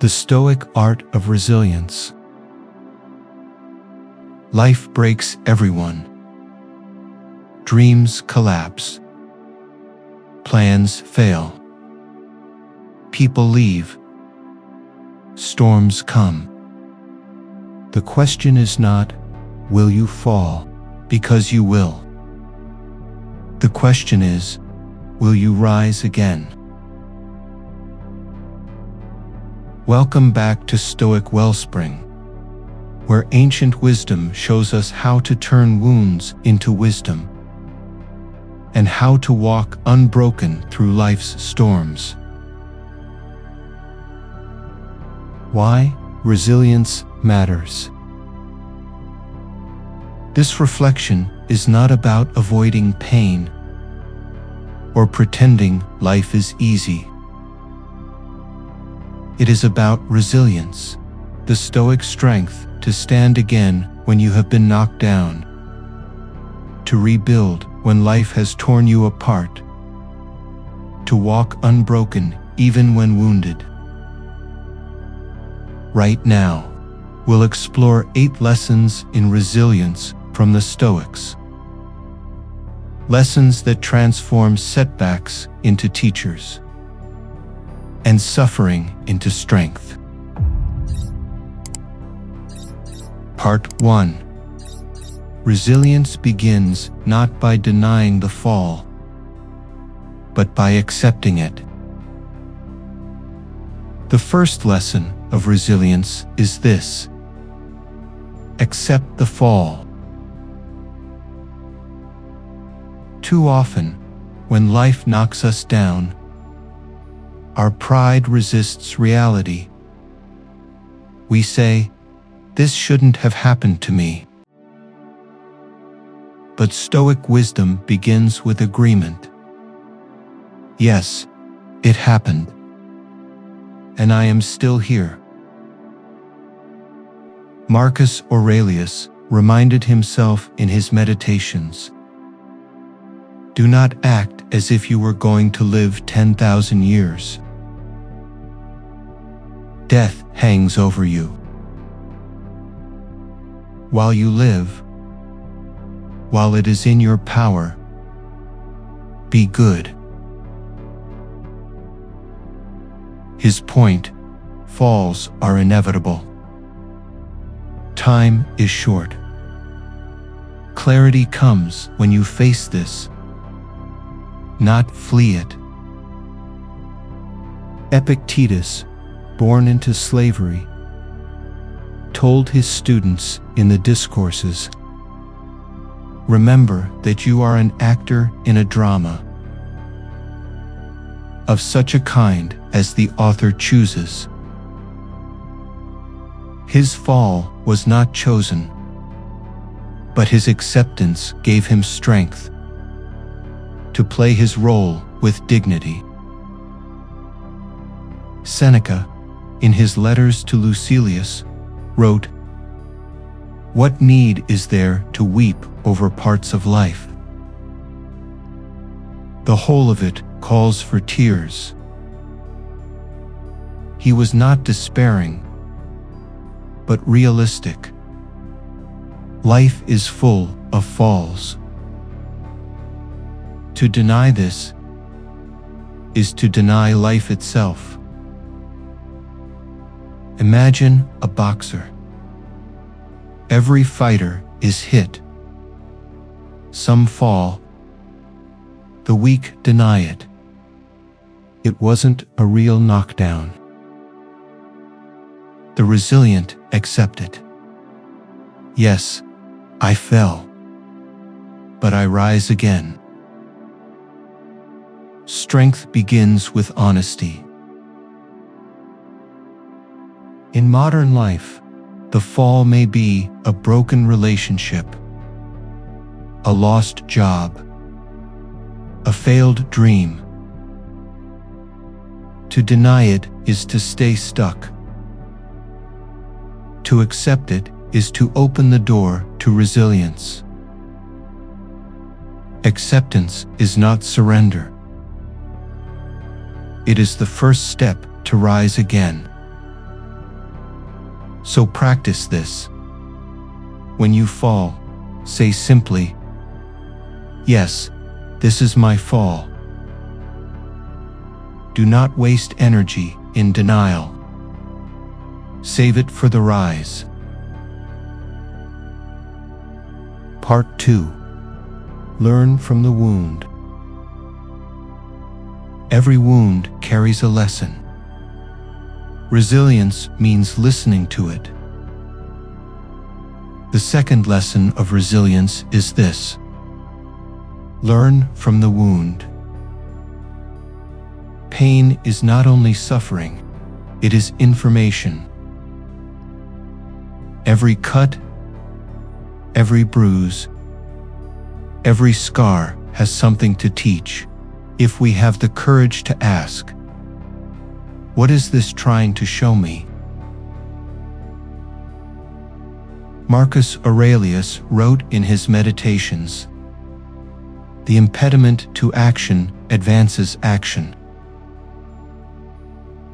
The Stoic Art of Resilience. Life breaks everyone. Dreams collapse. Plans fail. People leave. Storms come. The question is not, will you fall? Because you will. The question is, will you rise again? Welcome back to Stoic Wellspring, where ancient wisdom shows us how to turn wounds into wisdom and how to walk unbroken through life's storms. Why resilience matters. This reflection is not about avoiding pain or pretending life is easy. It is about resilience, the Stoic strength to stand again when you have been knocked down, to rebuild when life has torn you apart, to walk unbroken even when wounded. Right now, we'll explore 8 lessons in resilience from the Stoics. Lessons that transform setbacks into teachers and suffering into strength. Part 1. Resilience begins not by denying the fall, but by accepting it. The first lesson of resilience is this: accept the fall. Too often, when life knocks us down, our pride resists reality. We say, "This shouldn't have happened to me." But Stoic wisdom begins with agreement. Yes, it happened, and I am still here. Marcus Aurelius reminded himself in his meditations, "Do not act as if you were going to live 10,000 years. Death hangs over you. While you live, while it is in your power, be good." His point: falls are inevitable. Time is short. Clarity comes when you face this, not flee it. Epictetus, born into slavery, told his students in the Discourses, "Remember that you are an actor in a drama, of such a kind as the author chooses." His fall was not chosen, but his acceptance gave him strength to play his role with dignity. Seneca, in his letters to Lucilius, wrote, "What need is there to weep over parts of life? The whole of it calls for tears." He was not despairing, but realistic. Life is full of falls. To deny this is to deny life itself. Imagine a boxer. Every fighter is hit. Some fall. The weak deny it. It wasn't a real knockdown. The resilient accept it. Yes, I fell, but I rise again. Strength begins with honesty. In modern life, the fall may be a broken relationship, a lost job, a failed dream. To deny it is to stay stuck. To accept it is to open the door to resilience. Acceptance is not surrender. It is the first step to rise again. So practice this. When you fall, say simply, "Yes, this is my fall." Do not waste energy in denial. Save it for the rise. Part 2. Learn from the wound. Every wound carries a lesson. Resilience means listening to it. The second lesson of resilience is this: learn from the wound. Pain is not only suffering, it is information. Every cut, every bruise, every scar has something to teach, if we have the courage to ask, "What is this trying to show me?" Marcus Aurelius wrote in his Meditations, "The impediment to action advances action.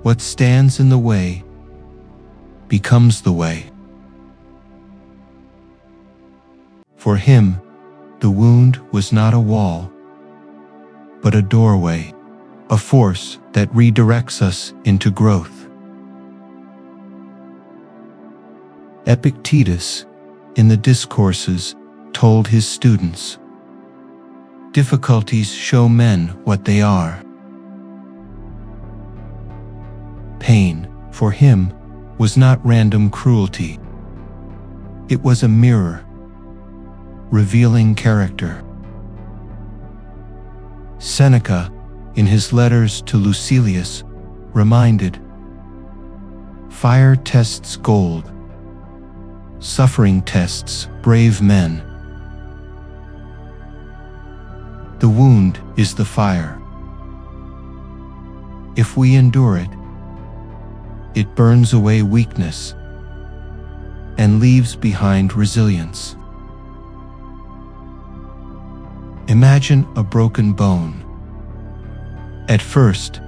What stands in the way becomes the way." For him, the wound was not a wall, but a doorway, a force that redirects us into growth. Epictetus, in the Discourses, told his students, "Difficulties show men what they are." Pain, for him, was not random cruelty. It was a mirror, revealing character. Seneca, in his letters to Lucilius, reminded, "Fire tests gold. Suffering tests brave men." The wound is the fire. If we endure it, it burns away weakness and leaves behind resilience. Imagine a broken bone. At first,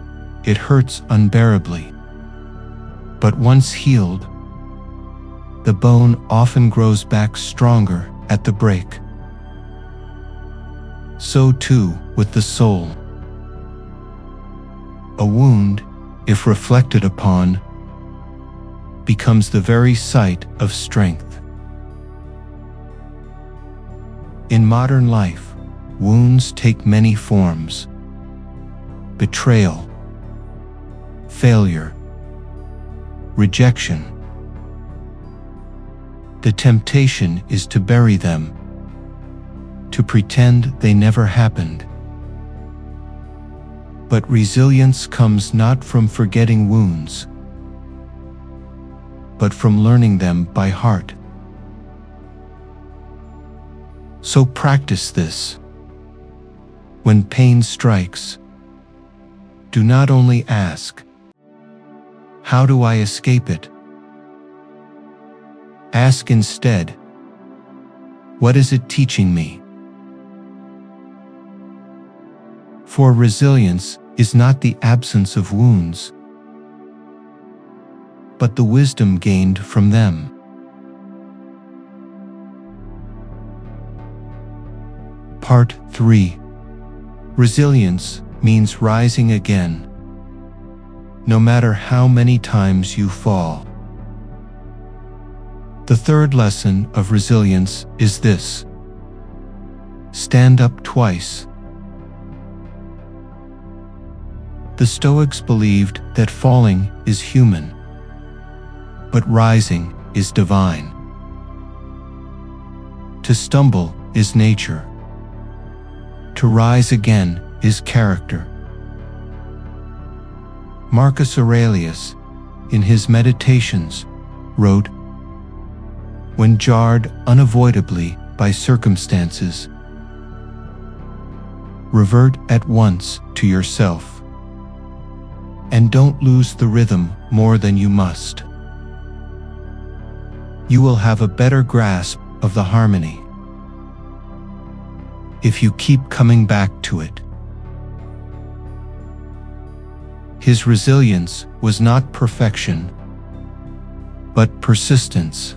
it hurts unbearably. But once healed, the bone often grows back stronger at the break. So too with the soul. A wound, if reflected upon, becomes the very site of strength. In modern life, wounds take many forms: betrayal, failure, rejection. The temptation is to bury them, to pretend they never happened. But resilience comes not from forgetting wounds, but from learning them by heart. So practice this. When pain strikes, do not only ask, "How do I escape it?" Ask instead, "What is it teaching me?" For resilience is not the absence of wounds, but the wisdom gained from them. Part 3. Resilience means rising again, no matter how many times you fall. The third lesson of resilience is this: stand up twice. The Stoics believed that falling is human, but rising is divine. To stumble is nature. To rise again is character. Marcus Aurelius, in his Meditations, wrote, "When jarred unavoidably by circumstances, revert at once to yourself, and don't lose the rhythm more than you must. You will have a better grasp of the harmony if you keep coming back to it." His resilience was not perfection, but persistence.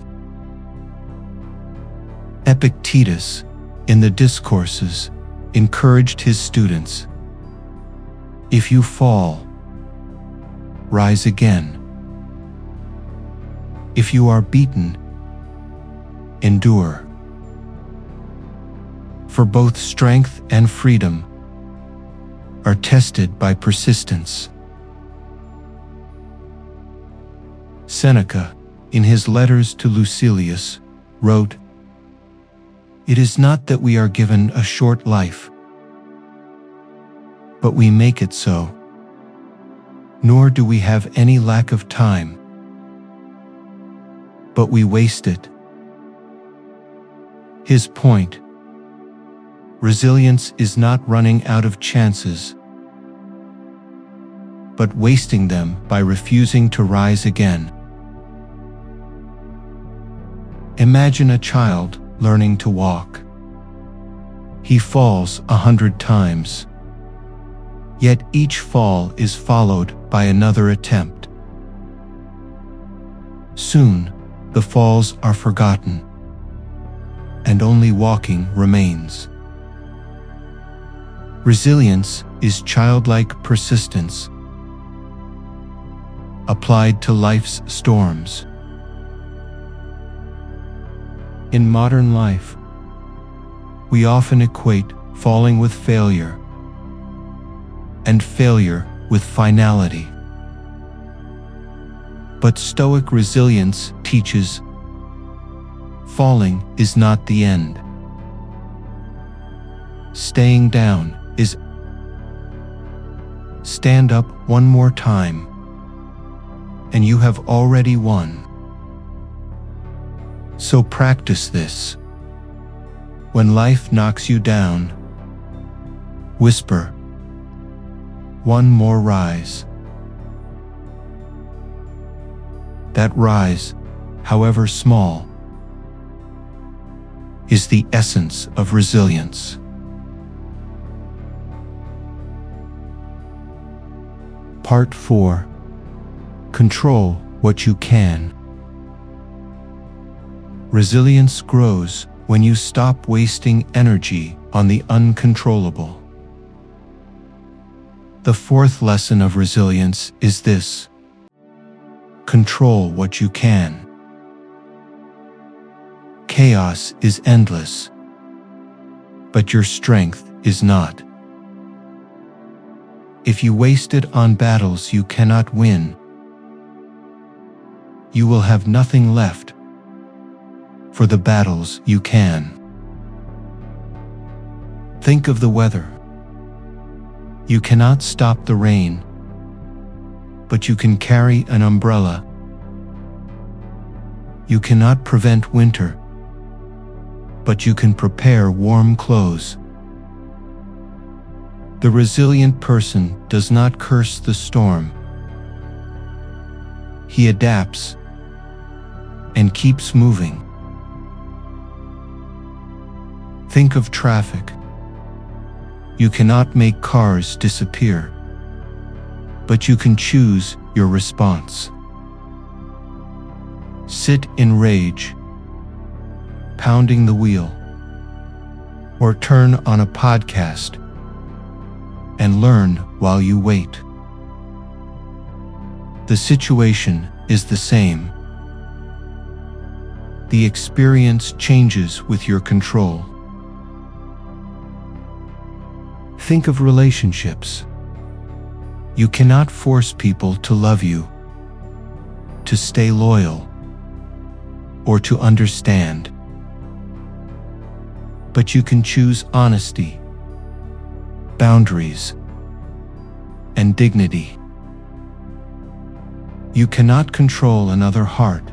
Epictetus, in the Discourses, encouraged his students, "If you fall, rise again. If you are beaten, endure." For both strength and freedom are tested by persistence. Seneca, in his letters to Lucilius, wrote, "It is not that we are given a short life, but we make it so. Nor do we have any lack of time, but we waste it." His point: resilience is not running out of chances, but wasting them by refusing to rise again. Imagine a child learning to walk. He falls 100 times, yet each fall is followed by another attempt. Soon, the falls are forgotten, and only walking remains. Resilience is childlike persistence applied to life's storms. In modern life, we often equate falling with failure and failure with finality. But Stoic resilience teaches falling is not the end. Staying down is stand up one more time, and you have already won. So practice this. When life knocks you down, whisper, "One more rise." That rise, however small, is the essence of resilience. Part 4. Control what you can. Resilience grows when you stop wasting energy on the uncontrollable. The fourth lesson of resilience is this: control what you can. Chaos is endless, but your strength is not. If you waste it on battles you cannot win, you will have nothing left for the battles you can. Think of the weather. You cannot stop the rain, but you can carry an umbrella. You cannot prevent winter, but you can prepare warm clothes. The resilient person does not curse the storm. He adapts and keeps moving. Think of traffic. You cannot make cars disappear, but you can choose your response. Sit in rage, pounding the wheel, or turn on a podcast and learn while you wait. The situation is the same. The experience changes with your control. Think of relationships. You cannot force people to love you, to stay loyal, or to understand. But you can choose honesty, boundaries, and dignity. You cannot control another heart,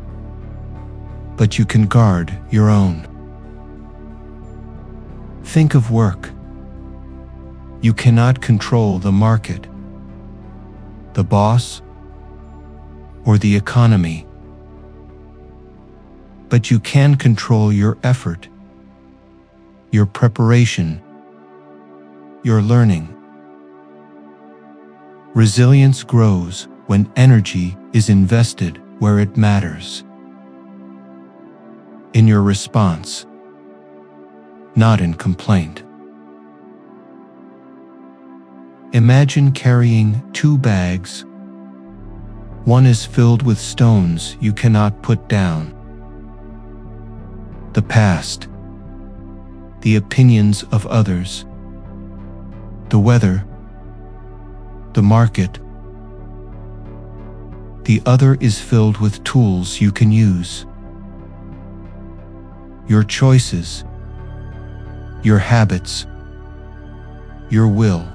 but you can guard your own. Think of work. You cannot control the market, the boss, or the economy, but you can control your effort, your preparation, your learning. Resilience grows when energy is invested where it matters. in your response, not in complaint. Imagine carrying 2 bags. One is filled with stones you cannot put down. The past, the opinions of others, the weather, the market. The other is filled with tools you can use. Your choices, your habits, your will.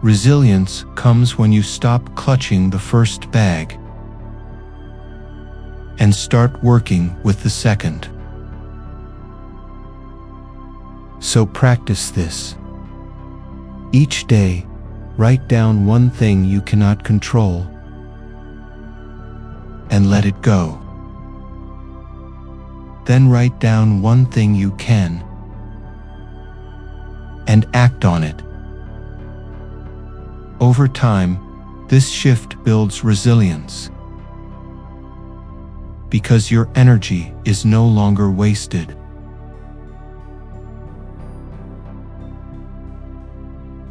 Resilience comes when you stop clutching the first bag and start working with the second. So practice this. Each day, write down one thing you cannot control and let it go. Then write down one thing you can and act on it. Over time, this shift builds resilience because your energy is no longer wasted.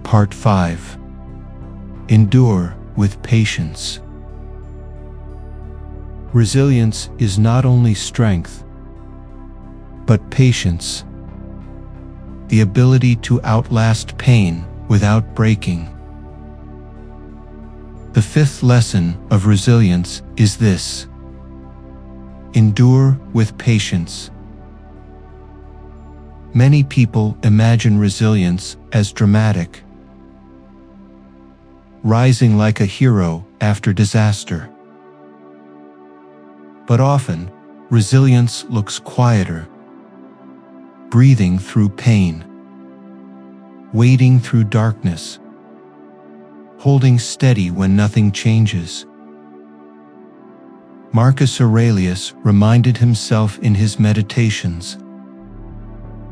Part 5. Endure with patience. Resilience is not only strength, but patience, the ability to outlast pain without breaking. The 5th lesson of resilience is this: endure with patience. Many people imagine resilience as dramatic, rising like a hero after disaster. But often, resilience looks quieter, breathing through pain, wading through darkness, holding steady when nothing changes. Marcus Aurelius reminded himself in his meditations,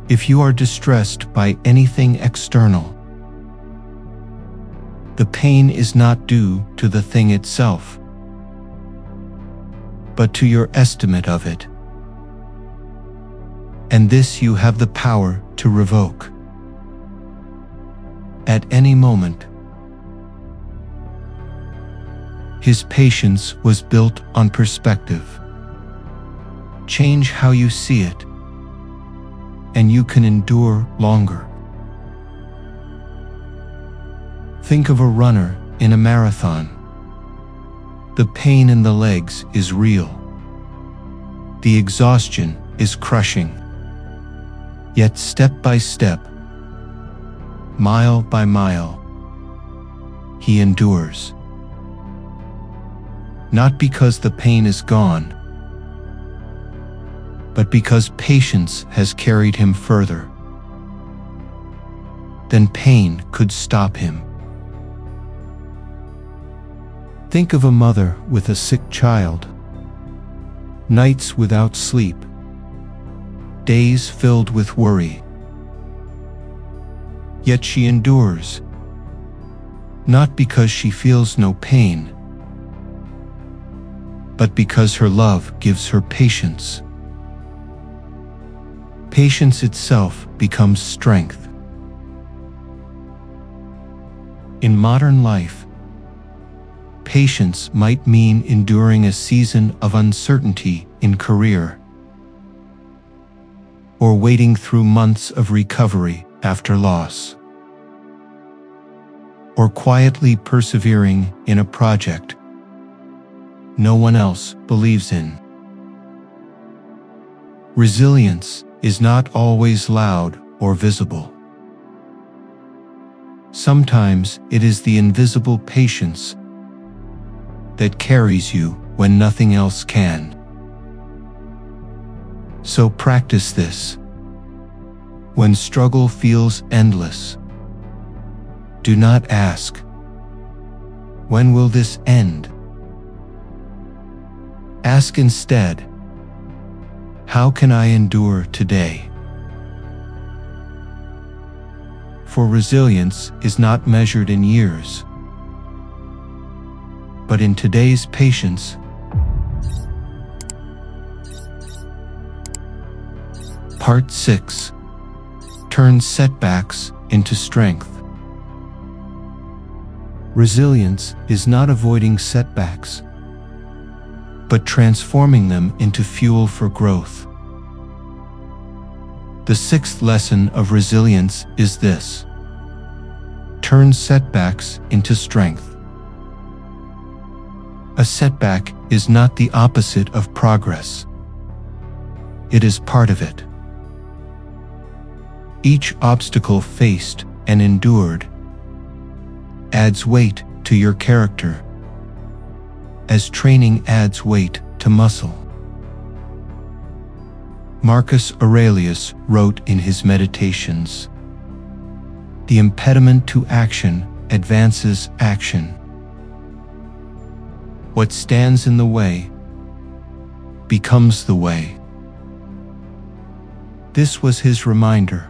if you are distressed by anything external, the pain is not due to the thing itself, but to your estimate of it. And this you have the power to revoke. At any moment. His patience was built on perspective. Change how you see it, and you can endure longer. Think of a runner in a marathon. The pain in the legs is real. The exhaustion is crushing. Yet step by step, mile by mile, he endures. Not because the pain is gone, but because patience has carried him further than pain could stop him. Think of a mother with a sick child. Nights without sleep, days filled with worry. Yet she endures, not because she feels no pain, but because her love gives her patience. Patience itself becomes strength. In modern life, patience might mean enduring a season of uncertainty in career, or waiting through months of recovery after loss, or quietly persevering in a project no one else believes in. Resilience is not always loud or visible. Sometimes it is the invisible patience that carries you when nothing else can. So practice this. When struggle feels endless, do not ask, when will this end? Ask instead, how can I endure today? For resilience is not measured in years, but in today's patience. Part 6. Turn setbacks into strength. Resilience is not avoiding setbacks, but transforming them into fuel for growth. The sixth lesson of resilience is this: turn setbacks into strength. A setback is not the opposite of progress. It is part of it. Each obstacle faced and endured adds weight to your character, as training adds weight to muscle. Marcus Aurelius wrote in his Meditations, "The impediment to action advances action. What stands in the way becomes the way." This was his reminder.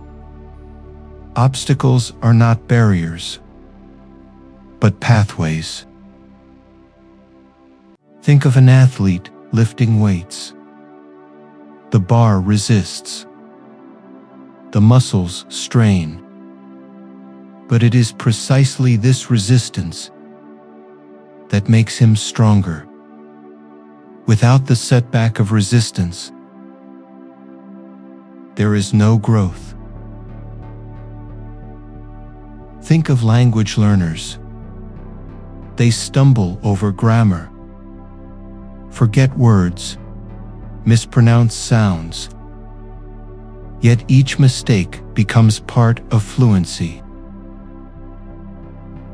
Obstacles are not barriers, but pathways. Think of an athlete lifting weights. The bar resists. The muscles strain. But it is precisely this resistance that makes him stronger. Without the setback of resistance, there is no growth. Think of language learners. They stumble over grammar, forget words, mispronounce sounds. Yet each mistake becomes part of fluency.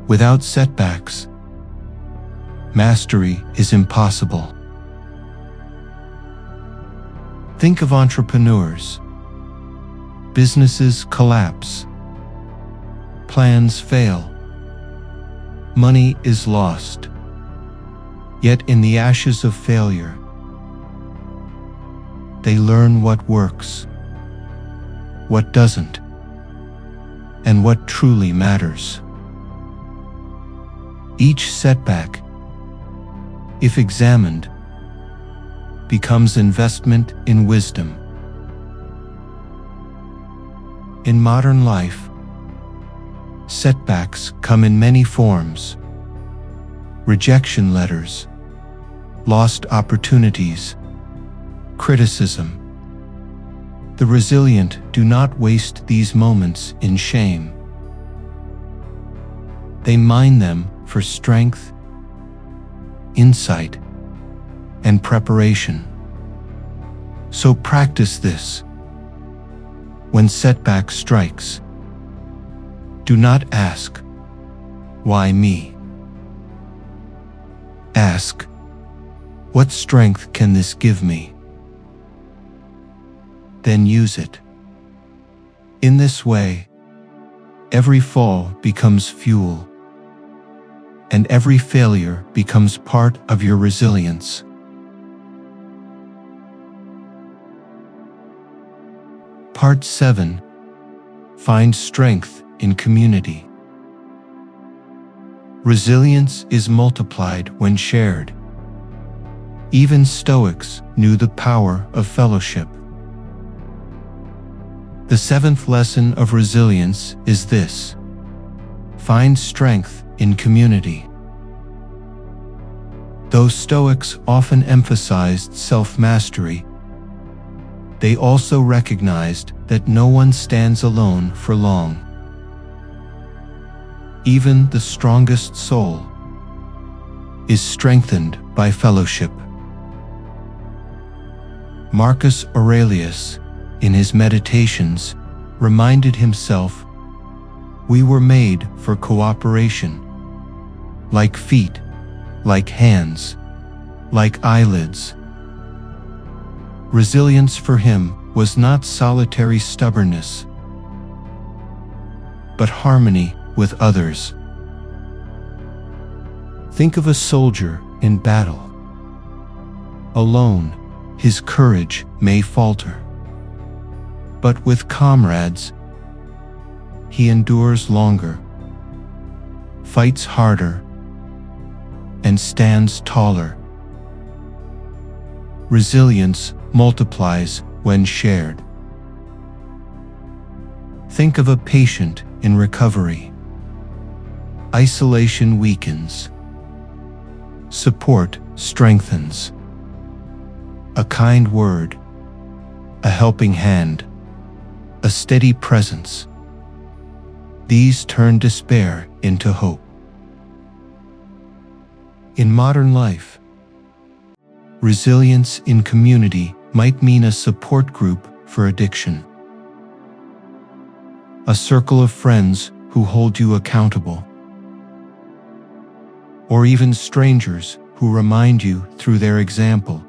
Without setbacks, mastery is impossible. Think of entrepreneurs. Businesses collapse. Plans fail. Money is lost. Yet in the ashes of failure, they learn what works, what doesn't, and what truly matters. Each setback, if examined, becomes investment in wisdom. In modern life, setbacks come in many forms: rejection letters, lost opportunities, criticism. The resilient do not waste these moments in shame. They mine them for strength, insight, and preparation. So practice this. When setback strikes, do not ask, "Why me?" Ask, "What strength can this give me?" Then use it. In this way, every fall becomes fuel, and every failure becomes part of your resilience. Part 7. Find strength in community. Resilience is multiplied when shared. Even Stoics knew the power of fellowship. The seventh lesson of resilience is this: find strength in community. Though Stoics often emphasized self-mastery, they also recognized that no one stands alone for long. Even the strongest soul is strengthened by fellowship. Marcus Aurelius, in his Meditations, reminded himself, "We were made for cooperation. Like feet, like hands, like eyelids." Resilience for him was not solitary stubbornness, but harmony with others. Think of a soldier in battle. Alone, his courage may falter, but with comrades, he endures longer, fights harder, and stands taller. Resilience multiplies when shared. Think of a patient in recovery. Isolation weakens. Support strengthens. A kind word, a helping hand, a steady presence. These turn despair into hope. In modern life, resilience in community might mean a support group for addiction. A circle of friends who hold you accountable. Or even strangers who remind you through their example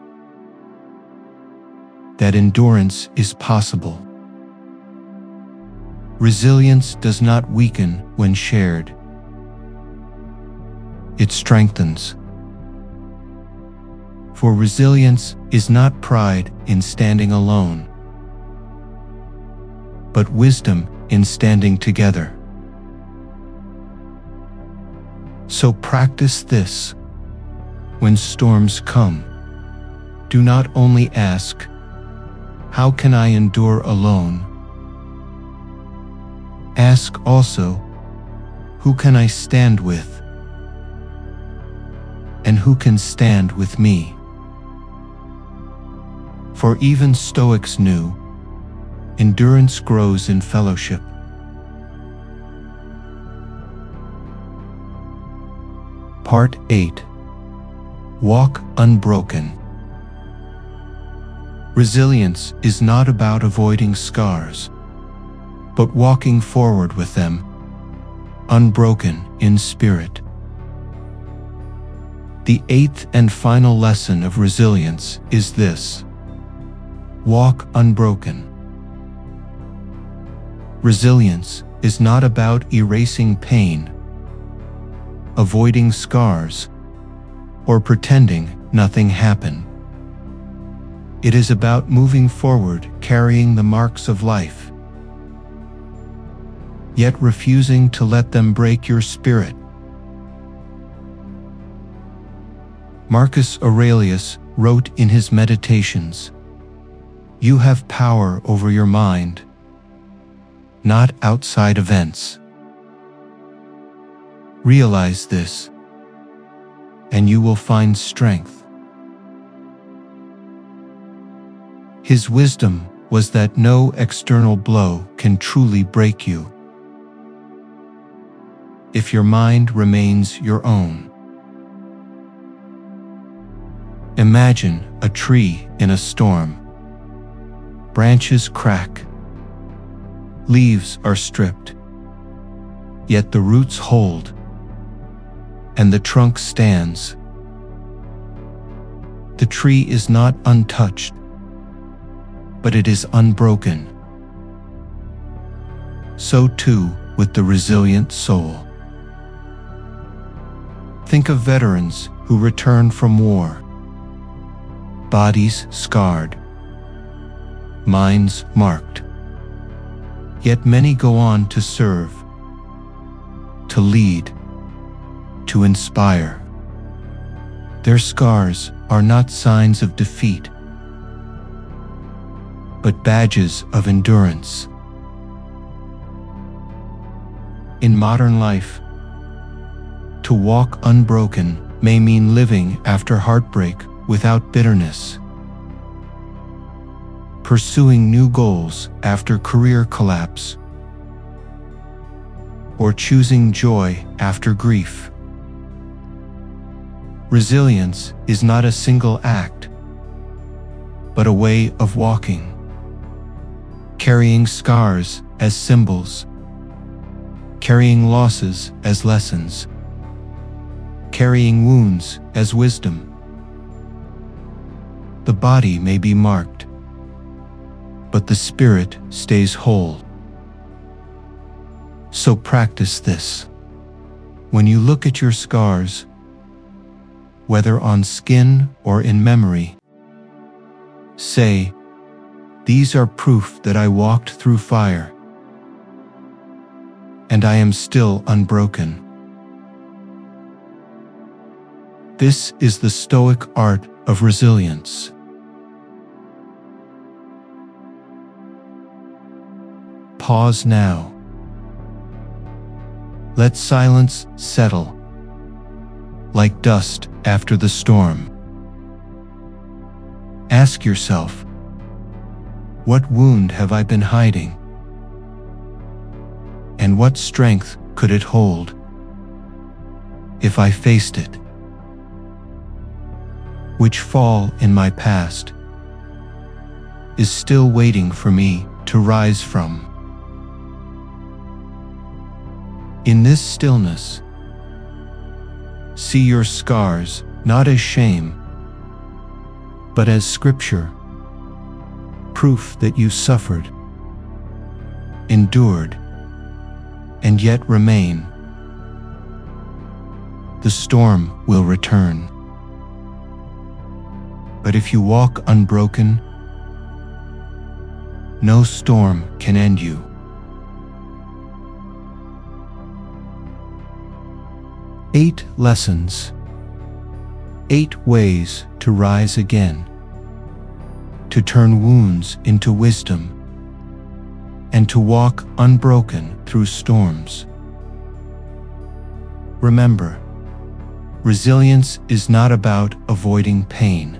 that endurance is possible. Resilience does not weaken when shared. It strengthens. For resilience is not pride in standing alone, but wisdom in standing together. So practice this. When storms come, do not only ask, "How can I endure alone?" Ask also, "Who can I stand with? And who can stand with me?" For even Stoics knew, endurance grows in fellowship. Part 8. Walk unbroken. Resilience is not about avoiding scars, but walking forward with them, unbroken in spirit. The eighth and final lesson of resilience is this: walk unbroken. Resilience is not about erasing pain, avoiding scars, or pretending nothing happened. It is about moving forward carrying the marks of life, yet refusing to let them break your spirit. Marcus Aurelius wrote in his Meditations, "You have power over your mind, not outside events." Realize this, and you will find strength. His wisdom was that no external blow can truly break you if your mind remains your own. Imagine a tree in a storm. Branches crack, leaves are stripped, yet the roots hold, and the trunk stands. The tree is not untouched, but it is unbroken. So too with the resilient soul. Think of veterans who return from war. Bodies scarred, minds marked. Yet many go on to serve, to lead, to inspire. Their scars are not signs of defeat, but badges of endurance. In modern life, to walk unbroken may mean living after heartbreak without bitterness, pursuing new goals after career collapse, or choosing joy after grief. Resilience is not a single act, but a way of walking, carrying scars as symbols, carrying losses as lessons, carrying wounds as wisdom. The body may be marked, but the spirit stays whole. So practice this. When you look at your scars, whether on skin or in memory, say, "These are proof that I walked through fire, and I am still unbroken." This is the Stoic art of resilience. pause now. Let silence settle, like dust after the storm. Ask yourself, what wound have I been hiding? And what strength could it hold if I faced it? Which fall in my past is still waiting for me to rise from? In this stillness, see your scars not as shame, but as scripture, proof that you suffered, endured, and yet remain. The storm will return, but if you walk unbroken, no storm can end you. Eight lessons, 8 ways to rise again, to turn wounds into wisdom, and to walk unbroken through storms. Remember, resilience is not about avoiding pain.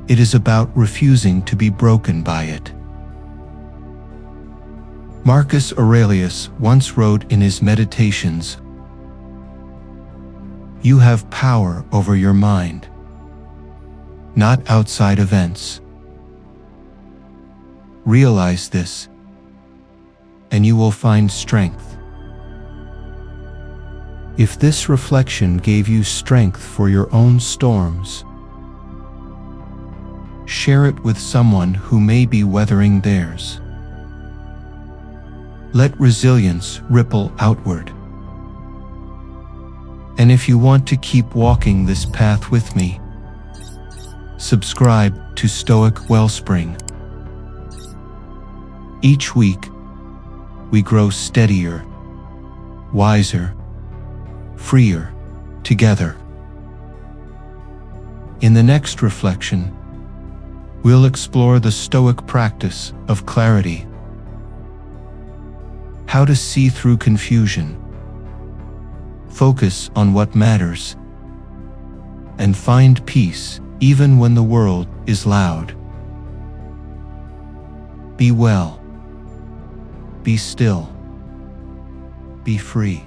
It is about refusing to be broken by it. Marcus Aurelius once wrote in his Meditations, "You have power over your mind, not outside events. Realize this, and you will find strength." If this reflection gave you strength for your own storms, share it with someone who may be weathering theirs. Let resilience ripple outward. And if you want to keep walking this path with me, subscribe to Stoic Wellspring. Each week, we grow steadier, wiser, freer together. In the next reflection, we'll explore the Stoic practice of clarity, how to see through confusion, focus on what matters, and find peace even when the world is loud. Be well, be still, be free.